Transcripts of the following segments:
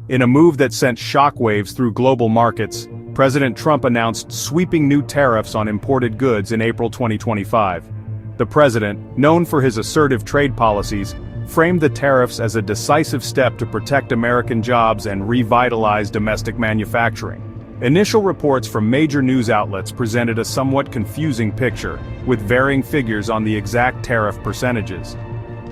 In a move that sent shockwaves through global markets, President Trump announced sweeping new tariffs on imported goods in April 2025. The president, known for his assertive trade policies, framed the tariffs as a decisive step to protect American jobs and revitalize domestic manufacturing. Initial reports from major news outlets presented a somewhat confusing picture, with varying figures on the exact tariff percentages.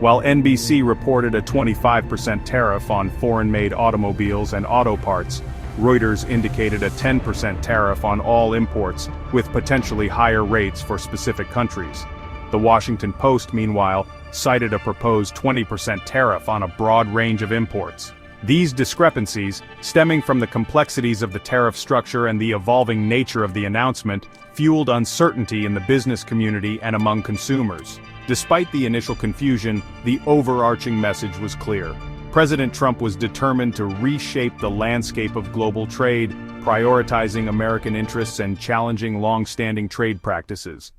While NBC reported a 25% tariff on foreign-made automobiles and auto parts, Reuters indicated a 10% tariff on all imports, with potentially higher rates for specific countries. The Washington Post, meanwhile, cited a proposed 20% tariff on a broad range of imports. These discrepancies, stemming from the complexities of the tariff structure and the evolving nature of the announcement, fueled uncertainty in the business community and among consumers. Despite the initial confusion, the overarching message was clear. President Trump was determined to reshape the landscape of global trade, prioritizing American interests and challenging long-standing trade practices.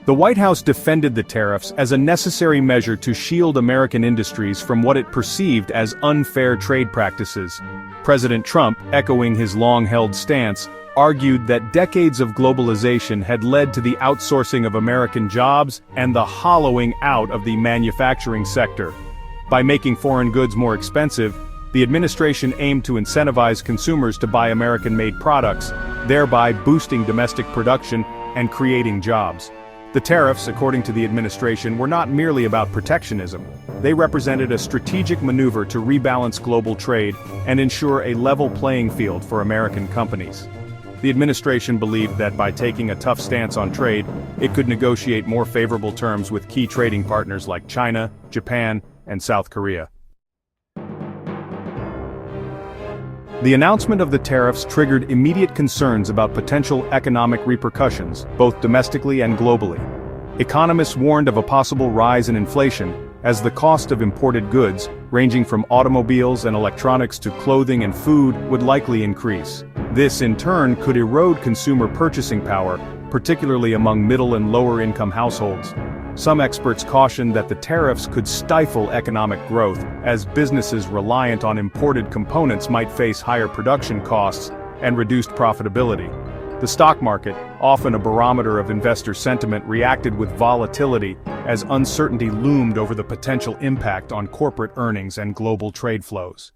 The White House defended the tariffs as a necessary measure to shield American industries from what it perceived as unfair trade practices. President Trump, echoing his long-held stance, argued that decades of globalization had led to the outsourcing of American jobs and the hollowing out of the manufacturing sector. By making foreign goods more expensive, the administration aimed to incentivize consumers to buy American-made products, thereby boosting domestic production and creating jobs. The tariffs, according to the administration, were not merely about protectionism. They represented a strategic maneuver to rebalance global trade and ensure a level playing field for American companies. The administration believed that by taking a tough stance on trade, it could negotiate more favorable terms with key trading partners like China, Japan, and South Korea. The announcement of the tariffs triggered immediate concerns about potential economic repercussions, both domestically and globally. Economists warned of a possible rise in inflation, as the cost of imported goods, ranging from automobiles and electronics to clothing and food, would likely increase. This, in turn, could erode consumer purchasing power, particularly among middle and lower-income households. Some experts cautioned that the tariffs could stifle economic growth, as businesses reliant on imported components might face higher production costs and reduced profitability. The stock market, often a barometer of investor sentiment, reacted with volatility as uncertainty loomed over the potential impact on corporate earnings and global trade flows.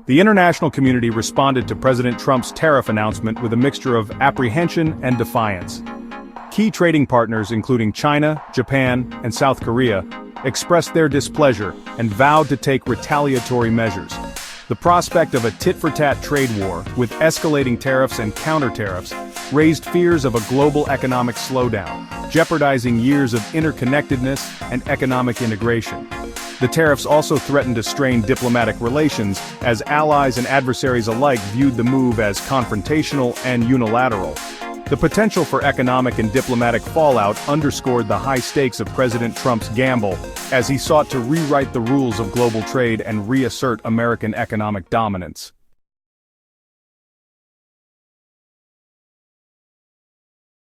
The international community responded to President Trump's tariff announcement with a mixture of apprehension and defiance. Key trading partners, including China, Japan, and South Korea, expressed their displeasure and vowed to take retaliatory measures. The prospect of a tit-for-tat trade war, with escalating tariffs and counter-tariffs, raised fears of a global economic slowdown, jeopardizing years of interconnectedness and economic integration. The tariffs also threatened to strain diplomatic relations, as allies and adversaries alike viewed the move as confrontational and unilateral. The potential for economic and diplomatic fallout underscored the high stakes of President Trump's gamble, as he sought to rewrite the rules of global trade and reassert American economic dominance.